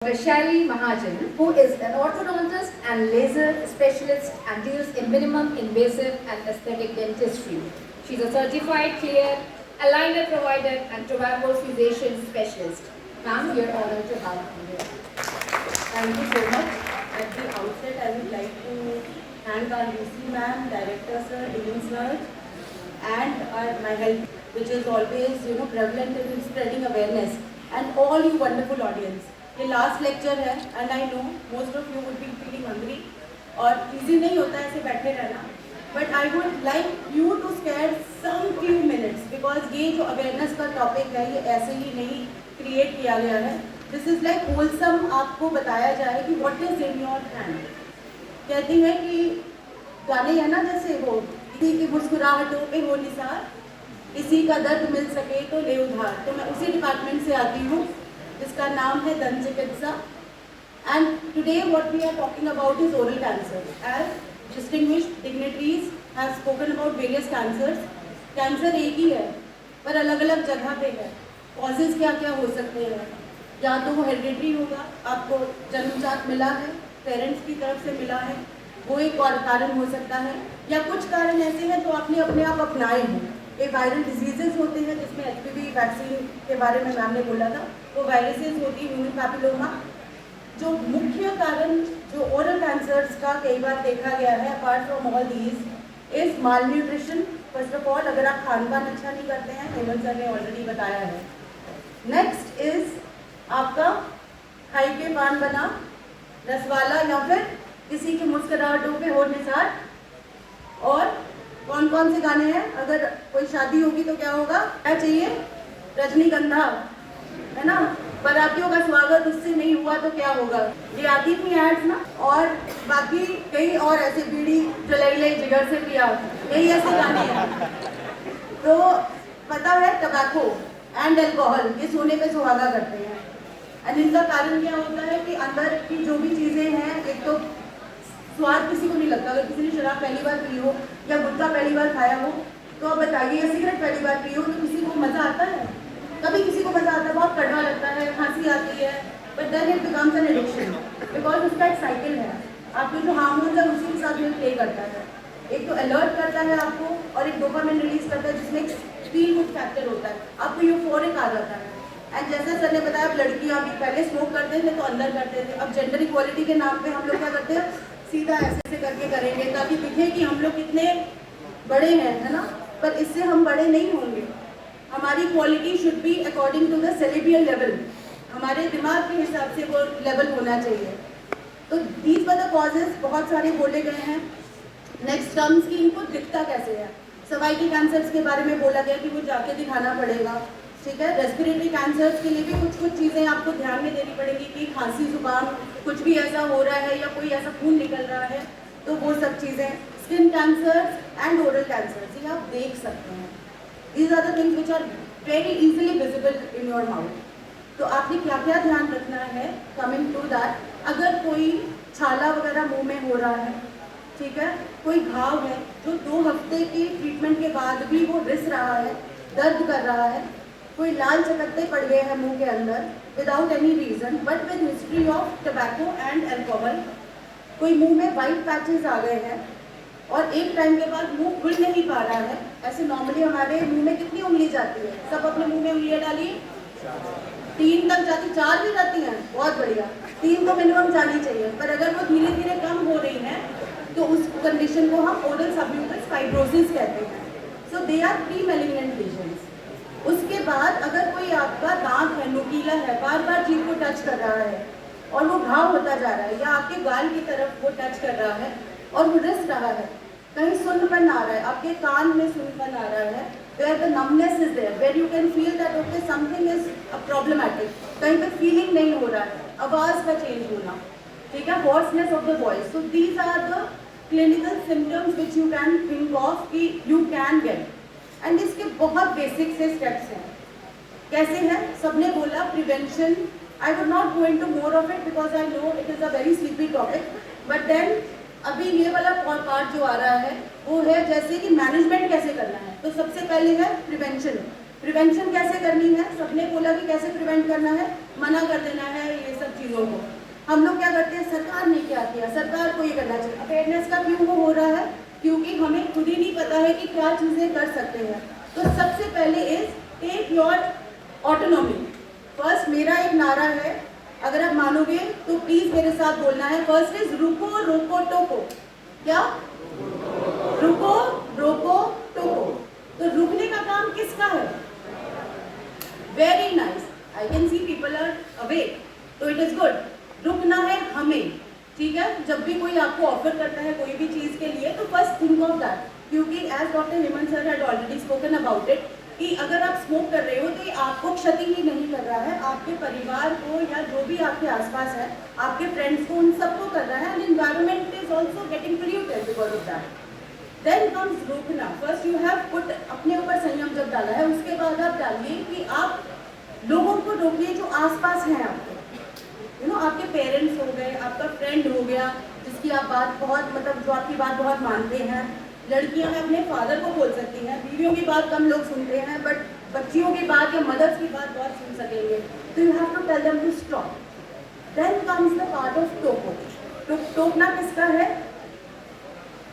Vaishali Mahajan, who is an orthodontist and laser specialist and deals in minimum invasive and aesthetic dentistry. She's a certified clear aligner provider and tobacco cessation specialist. Ma'am, we are honored to have you here. Thank you so much. At the outset, I would like to thank our UC ma'am, director sir, dean sir, and my help, which is always prevalent in spreading awareness, and all you wonderful audience. ये last lecture है and I know most of you would be feeling hungry और easy नहीं होता है ऐसे बैठे रहना, but I would like you to spare some few minutes because ये जो अवेयरनेस का टॉपिक है ये ऐसे ही नहीं क्रिएट किया गया है. This is like wholesome. आपको बताया जाए कि what is in your hand. कहती है कि गाने है ना जैसे वो, किसी की मुस्कुराहटों पे हो निसार, किसी का दर्द मिल सके तो ले उधार. तो मैं उसी डिपार्टमेंट से आती हूँ जिसका नाम है दंत चिकित्सा. And today what we are talking about is oral cancer. As distinguished dignitaries have spoken about various cancers. Cancer एक ही है पर अलग अलग जगह पे है. कॉजेज क्या क्या हो सकते हैं. या तो वो हेरिडिटरी होगा, आपको जन्मजात मिला है, पेरेंट्स की तरफ से मिला है, वो एक और कारण हो सकता है. या कुछ कारण ऐसे हैं जो आपने अपने आप अपनाए हैं. ये वायरल डिजीजेस होते हैं जिसमें HPV वैक्सीन के बारे में मैम ने बोला था, वो वायरसेस होती है, ह्यूमन पैपिलोमा. जो मुख्य कारण जो ओरल कैंसर्स का कई बार देखा गया है apart from all these is mall nutrition. First of all अगर आप खान पान अच्छा नहीं करते हैं, हेमंत सर ने ऑलरेडी बताया है. नेक्स्ट इज आपका खाई के पान बना, रसवाला, या फिर किसी की मुस्कुराहटों पे हो निसार. और कौन कौन से गाने हैं. अगर कोई शादी होगी तो क्या होगा, क्या चाहिए, रजनीगंधा है ना. बारातियों का स्वागत उससे नहीं हुआ तो क्या होगा. ये आती थी एड्स ना. और बाकी कई और ऐसे बीड़ी जलाई लाई जिगर से पिया, यही ऐसे गाने हैं. तो पता है टबैको एंड अल्कोहल ये सोने पे सुहागा करते हैं. एंड इनका कारण क्या होता है कि अंदर की जो भी चीज़ें हैं, एक तो स्वाद किसी को नहीं लगता. अगर किसी ने शराब पहली बार पी हो या गुटखा पहली बार खाया हो तो आप बताइए, या सिगरेट पहली बार पी हो तो किसी को मज़ा आता है. कभी किसी को मज़ा आता है, बहुत कड़वा लगता है, खांसी आती है, but then it becomes an addiction because उसका एक साइकिल है. आपके जो हार्मोन्स है उसी के साथ में प्ले करता है. एक तो अलर्ट करता है आपको और एक डोपामिन रिलीज करता है जिसमें एक फील गुड फैक्टर होता है. आपको यूफोरिक आ जाता है. एंड जैसे सर ने बताया, लड़कियाँ भी पहले स्मोक करते थे तो अंदर करते थे. अब जेंडर इक्वालिटी के नाम पे हम लोग क्या करते हैं, सीधा ऐसे करके करेंगे ताकि दिखे कि हम लोग कितने बड़े हैं, है ना. पर इससे हम बड़े नहीं होंगे. हमारी quality should be according to the cerebral level. हमारे दिमाग के हिसाब से वो लेवल होना चाहिए. तो दीज वर द कॉजेज बहुत सारे बोले गए हैं. नेक्स्ट टर्म्स की इनको दिखता कैसे है. सर्वाइकल कैंसर्स के बारे में बोला गया कि वो जाके दिखाना पड़ेगा. ठीक है. रेस्पिरेटरी कैंसर्स के लिए भी कुछ चीज़ें आपको ध्यान में देनी पड़ेगी कि खांसी जुकाम कुछ भी ऐसा हो रहा है या कोई ऐसा खून निकल रहा है तो वो सब चीज़ें. Skin cancers and oral cancers ये आप देख सकते हैं. These are the things which are very easily visible in your mouth. तो आपने क्या क्या ध्यान रखना है कमिंग टू दैट. अगर कोई छाला वगैरह मुंह में हो रहा है, ठीक है, कोई घाव है जो 2 हफ्ते की ट्रीटमेंट के बाद भी वो रिस रहा है, दर्द कर रहा है, कोई लाल चकत्ते पड़ गए हैं मुंह के अंदर without any reason but with history of tobacco and alcohol, कोई मुंह में वाइट पैचेस आ गए हैं और एक टाइम के बाद मुंह खुल नहीं पा रहा है. ऐसे नॉर्मली हमारे मुंह में कितनी उंगली जाती है, सब अपने मुंह में उंगलियां डालिए, 3 तक जाती, 4 भी जाती हैं, बहुत बढ़िया, 3 तो मिनिमम जानी चाहिए. पर अगर वो धीरे धीरे कम हो रही हैं तो उस कंडीशन को हम ओरल सबम्यूकस फाइब्रोसिस कहते हैं. So they are pre malignant lesions. उसके बाद अगर कोई आपका दांत है, नुकीला है, बार बार जीभ को टच कर रहा है और वो घाव होता जा रहा है, या आपके गाल की तरफ वो टच कर रहा है और वो रिस रहा है, कहीं सुन्नपन आ रहा है, आपके कान में सुन्नपन आ रहा है, where the numbness is there, where you can feel that okay something is problematic, कहीं पे फीलिंग नहीं हो रहा है, आवाज़ का चेंज होना, ठीक है, hoarseness of the voice. So these are the clinical symptoms which you can think of कि you can get. एंड इसके बहुत बेसिक से स्टेप्स हैं. कैसे हैं सबने बोला, prevention. I would not go into more of it because I know it is a very sleepy topic. But then अभी ये वाला पार्ट जो आ रहा है वो है जैसे कि मैनेजमेंट कैसे करना है. तो सबसे पहले है प्रिवेंशन. प्रिवेंशन कैसे करनी है, सबने बोला कि कैसे प्रिवेंट करना है, मना कर देना है, ये सब चीज़ों को। हम लोग क्या करते हैं, सरकार ने क्या किया, सरकार को ये करना चाहिए। अवेयरनेस का क्यों वो हो रहा है, क्योंकि हमें खुद ही नहीं पता है कि क्या चीज़ें कर सकते हैं। तो सबसे पहले is take your autonomy. First मेरा एक नारा है, अगर आप मानोगे तो प्लीज मेरे साथ बोलना है। फर्स्ट इज रुको रोको टोको। क्या? रुको रोको टोको। तो रुकने का काम किसका है? Very nice, I can see people are awake, तो इट इज गुड। रुकना है हमें, ठीक है। जब भी कोई आपको ऑफर करता है कोई भी चीज के लिए, तो फर्स्ट थिंक ऑफ दैट, क्योंकि as doctor Hemant sir had already spoken about it, कि अगर आप स्मोक कर रहे हो तो ये आपको क्षति ही नहीं कर रहा है, आपके परिवार को या जो भी आपके आसपास है, आपके फ्रेंड्स को, उन सबको कर रहा है। And environment is also getting polluted because of that. Then comes रोकना। फर्स्ट यू हैव पुट, अपने ऊपर संयम जब डाला है, उसके बाद आप डालिए कि आप लोगों को रोकिए जो आसपास हैं आपके, आपके पेरेंट्स हो गए, आपका फ्रेंड हो गया जिसकी आप बात बहुत, मतलब जो आपकी बात बहुत मानते हैं। लड़कियां हैं, अपने फादर को बोल सकती हैं, बीवियों की बात कम लोग सुनते हैं, बट बच्चियों की बात या मदर्स की बात बहुत सुन सकेंगे। तो you have to tell them to stop. Then comes the part of टोको। तो टोकना किसका है?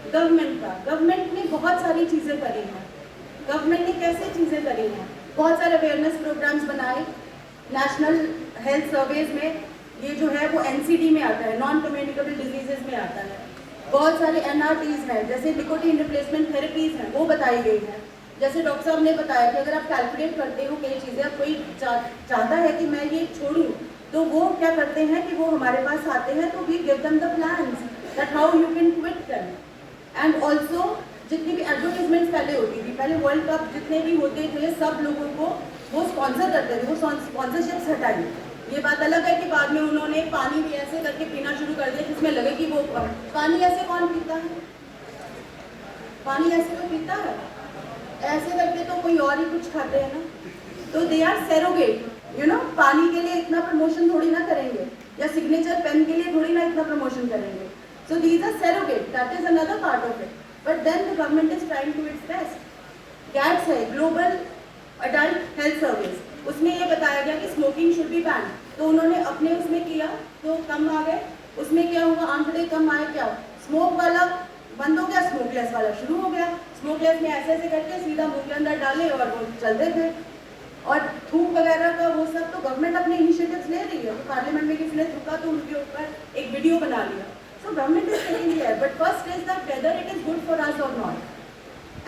गवर्नमेंट का। गवर्नमेंट ने बहुत सारी चीज़ें करी हैं। गवर्नमेंट ने कैसे चीज़ें करी हैं? बहुत सारे अवेयरनेस प्रोग्राम्स बनाए। नेशनल हेल्थ सर्वेज में ये जो है वो NCD में आता है, नॉन कम्युनिकेबल डिजीजेज में आता है। बहुत सारे NRTs हैं, जैसे निकोटीन रिप्लेसमेंट थेरेपीज हैं, वो बताई गई हैं। जैसे डॉक्टर साहब ने बताया कि अगर आप कैलकुलेट करते हो कई चीज़ें, अब कोई चाहता है कि मैं ये छोड़ूं, तो वो क्या करते हैं कि वो हमारे पास आते हैं, तो we give them the plans that how you can quit them. And also जितनी भी एडवर्टीजमेंट्स पहले होती थी, पहले वर्ल्ड कप जितने भी होते थे, सब लोगों को वो स्पॉन्सर करते थे, वो स्पॉन्सरशिप्स हटाई। ये बात अलग है कि बाद में उन्होंने पानी भी ऐसे करके पीना शुरू कर दिया जिसमें लगे कि वो पानी ऐसे कौन पीता है? पानी ऐसे तो पीता है, ऐसे करके तो कोई और ही कुछ खाते हैं ना। तो दे आर सेरोगेट, पानी के लिए इतना प्रमोशन थोड़ी ना करेंगे, या सिग्नेचर पेन के लिए थोड़ी ना इतना प्रमोशन करेंगे। So these are surrogate, that is another part of it. But then the government is trying to its best. GATS है, ग्लोबल अडल्ट हेल्थ सर्विस, उसमें ये बताया गया कि स्मोकिंग शुड बी बैन। तो उन्होंने अपने उसमें किया तो कम आ गए। उसमें क्या हुआ, आंकड़े कम आए, क्या स्मोक वाला बंद हो गया, स्मोकलेस वाला शुरू हो गया। स्मोकलेस में ऐसे ऐसे करके सीधा मुंह के अंदर डाले और वो चलते थे। और थूक वगैरह का वो सब तो गवर्नमेंट अपने इनिशिएटिव्स ले रही है। तो पार्लियामेंट में किसी ने थूका तो उनके ऊपर एक वीडियो बना लिया। So government is taking care, but first is that whether it is good for us और नॉट।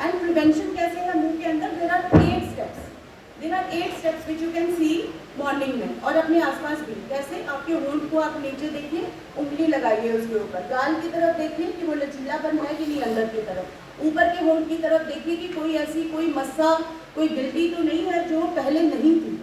एंड प्रिवेंशन कैसे है मुंह के अंदर? There are 8 steps. There are 8 steps which you can see morning में, और अपने आसपास भी। कैसे? आपके होंठ को आप नीचे देखिए, उंगली लगाइए उसके ऊपर, गाल की तरफ देखिए कि वो लचीलापन है कि नहीं अंदर की तरफ, ऊपर के होंठ की तरफ देखिए कि कोई ऐसी कोई मस्सा, कोई गिल्टी तो नहीं है जो पहले नहीं थी।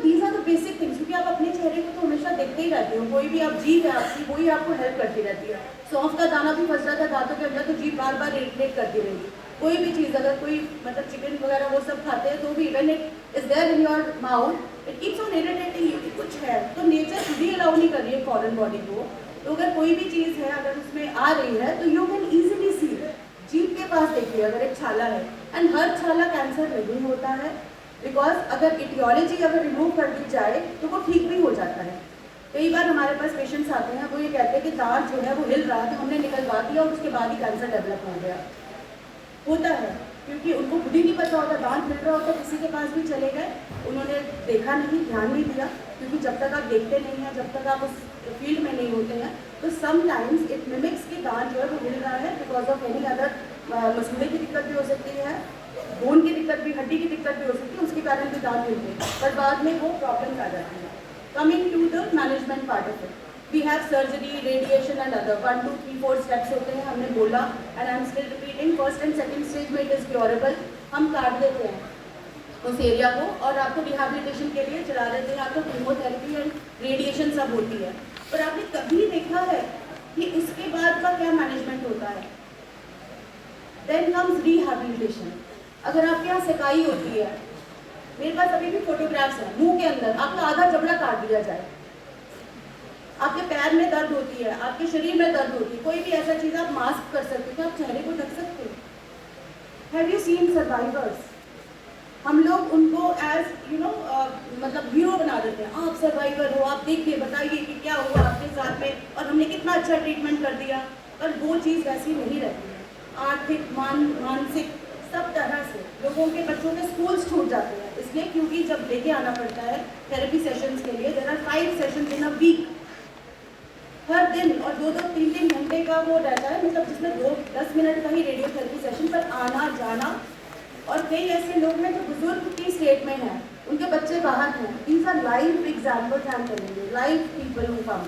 These are the basic things, क्योंकि आप अपने चेहरे को तो हमेशा देखते ही रहते हो। कोई भी आप जीभ है आपकी, वही आपको हेल्प करती रहती है। सौंफ का दाना भी फंस जाता है दांतों के अंदर, तो जीभ बार बार इरिटेट करती रहेगी। कोई भी चीज़, अगर कोई मतलब चिकन वगैरह वो सब खाते हैं, तो भी even it is there in your mouth, it keeps on irritating you कि कुछ है। तो नेचर खुद ही अलाउ नहीं कर रही है फॉरेन बॉडी को। तो अगर कोई भी चीज़ है, अगर उसमें आ रही है, तो यू कैन ईजिली सी। जीभ के पास देखिए, अगर एक छाला है, एंड हर छाला कैंसर नहीं होता है, बिकॉज अगर इटियोलॉजी अगर रिमूव कर दी जाए तो वो ठीक भी हो जाता है। कई बार हमारे पास पेशेंट्स आते हैं, वो ये कहते हैं कि दांत जो है वो हिल रहा था, हमने निकलवा दिया और उसके बाद ही कैंसर डेवलप हो गया। होता है, क्योंकि उनको खुद ही नहीं पता होता, दांत हिल रहा होता, किसी के पास भी चले गए, उन्होंने देखा नहीं, ध्यान नहीं दिया। क्योंकि जब तक आप देखते नहीं हैं, जब तक आप उस फील्ड में नहीं होते हैं, तो समटाइम्स इट मिमिक्स कि दांत जो है वो हिल रहा है बिकॉज ऑफ एनी अदर, मसूड़े की दिक्कत भी हो सकती है, बोन की दिक्कत भी, हड्डी की दिक्कत भी हो सकती है, उसके कारण भी दांत हिलते हैं, पर बाद में वो प्रॉब्लम्स आ जाती है। Coming to the management part of it, we have surgery, radiation and other 1 2 3 4 steps होते हैं, हमने बोला, and I am still repeating. First and second stage में इट इज़ क्योरेबल, हम काट देते हैं उस एरिया को और आपको रिहैबिलिटेशन के लिए चला देते हैं, आपको कीमोथेरेपी एंड रेडिएशन सब होती है। पर आपने कभी देखा है कि उसके बाद का क्या मैनेजमेंट होता है? Then comes rehabilitation. अगर आपके यहाँ सिकाई होती है, मेरे पास अभी भी फोटोग्राफ्स हैं, मुंह के अंदर आपका आधा जबड़ा काट दिया जाए, आपके पैर में दर्द होती है, आपके शरीर में दर्द होती है, कोई भी ऐसा चीज़ आप मास्क कर सकते हो, आप चेहरे को ढक सकते हो। Have you seen survivors? हम लोग उनको एज मतलब हीरो बना देते हैं। आप सर्वाइवर हो, आप देखिए बताइए कि क्या हुआ आपके साथ में और हमने कितना अच्छा ट्रीटमेंट कर दिया। पर वो चीज़ वैसी नहीं रहती है। आर्थिक मानसिक सब तरह से लोगों के बच्चों के स्कूल्स छूट जाते हैं, इसलिए क्योंकि जब लेके आना पड़ता है थेरेपी सेशंस के लिए। There are 5 sessions in a week, हर दिन, और 2-3 घंटे का वो रहता है, मतलब जिसमें 10 मिनट का ही रेडियोथेरेपी सेशन पर आना जाना। और कई ऐसे लोग हैं जो बुजुर्ग की स्टेट में हैं, उनके बच्चे बाहर हैं। These are live examples I am telling you, live people who come,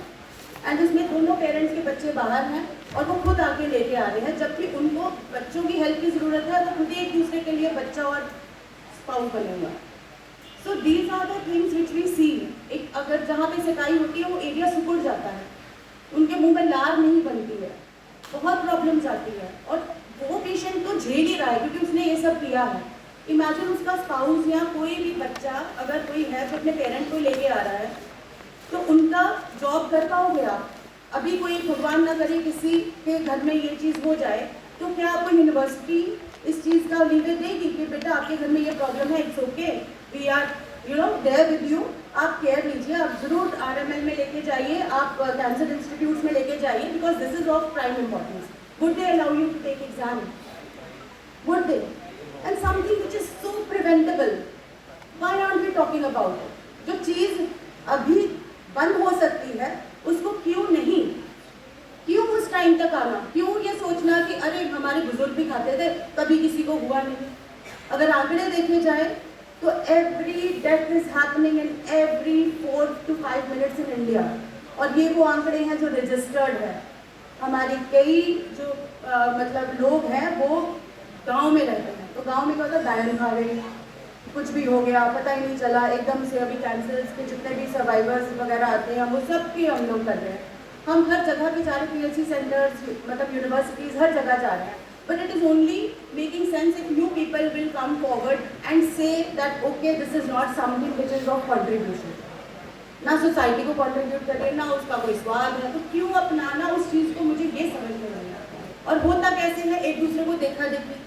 and उसमें दोनों पेरेंट्स के बच्चे बाहर हैं और वो खुद आके लेके आ रहे हैं, जबकि उनको बच्चों की हेल्प की ज़रूरत है, वो खुद ही एक दूसरे के लिए बच्चा और स्पाउस बने हुआ। So these are the things which we see. एक अगर जहाँ पे सगाई होती है वो एरिया सिकुड़ जाता है, उनके मुंह में लार नहीं बनती है, बहुत प्रॉब्लम्स आती है। और वो पेशेंट तो झेल ही रहा है क्योंकि उसने ये सब किया है। इमेजिन उसका स्पाउस या कोई भी बच्चा अगर कोई है जो अपने पेरेंट को लेके आ रहा है, तो उनका जॉब कर पाओगे आप? अभी कोई भगवान ना करे किसी के घर में ये चीज़ हो जाए, तो क्या आपको यूनिवर्सिटी इस चीज़ का लीवे देगी कि बेटा आपके घर में ये प्रॉब्लम है, it's okay, we are there with you, आप केयर लीजिए, आप ज़रूर RML में लेके जाइए, आप कैंसर इंस्टीट्यूट्स में लेके जाइए, because this is of prime importance. Would they allow you to take exam? Would they? And something which is so preventable, why aren't we talking about it? जो चीज़ अभी बंद हो सकती है उसको क्यों नहीं, क्यों उस टाइम तक आना, क्यों ये सोचना कि अरे हमारे बुजुर्ग भी खाते थे कभी किसी को हुआ नहीं। अगर आंकड़े देखे जाए तो every death is happening in every 4 to 5 minutes in India, और ये वो आंकड़े हैं जो रजिस्टर्ड है। हमारे कई जो मतलब लोग हैं वो गांव में रहते हैं, तो गांव में क्या होता है, डायन खा गई, कुछ भी हो गया पता ही नहीं चला, एकदम से अभी कैंसर के जितने भी सर्वाइवर्स वगैरह आते हैं वो सब के हम लोग कर रहे हैं। हम हर जगह पे जा रहे हैं, PHC सेंटर्स, मतलब यूनिवर्सिटीज़, हर जगह जा रहे हैं। But it is only making sense if you people will come forward and say that okay, this is not something which is of contribution. ना सोसाइटी को कंट्रीब्यूट करे, ना उसका कोई स्वाद है, तो क्यों अपनाना उस चीज़ को, मुझे ये समझ में नहीं आता। और होता कैसे है, एक दूसरे को देखा देखी।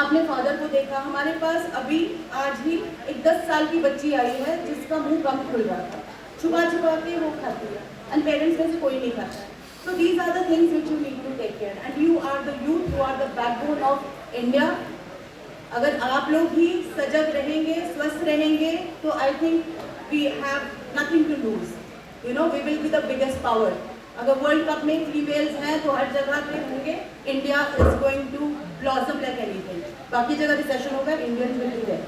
आपने फादर को देखा, हमारे पास अभी आज ही एक 10 साल की बच्ची आई है जिसका मुंह कम खुल रहा था, छुपा छुपा के वो खाती है, एंड पेरेंट्स में से कोई नहीं खाता है। So these are the things which you need to take care, and you are the youth who are the backbone of India. अगर आप लोग ही सजग रहेंगे, स्वस्थ रहेंगे, तो I think we have nothing to lose. You know, we will be the biggest power. अगर world cup में फीमेल्स हैं तो हर जगह पे होंगे, India is going to blossom like anything. बाकी जगह रिसेशन होगा, Indians will be there.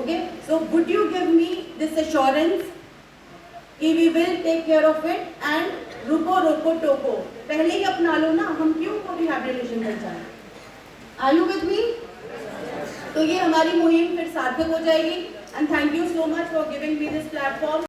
Okay? So would you give me this assurance कि we will take care of it, and रुको रोको टोको पहले ही अपना लो ना, हम क्यों को रिहैबिलिटेशन कर जाए? Are you with me? तो ये हमारी मुहिम फिर सार्थक हो जाएगी, and thank you so much for giving me this platform.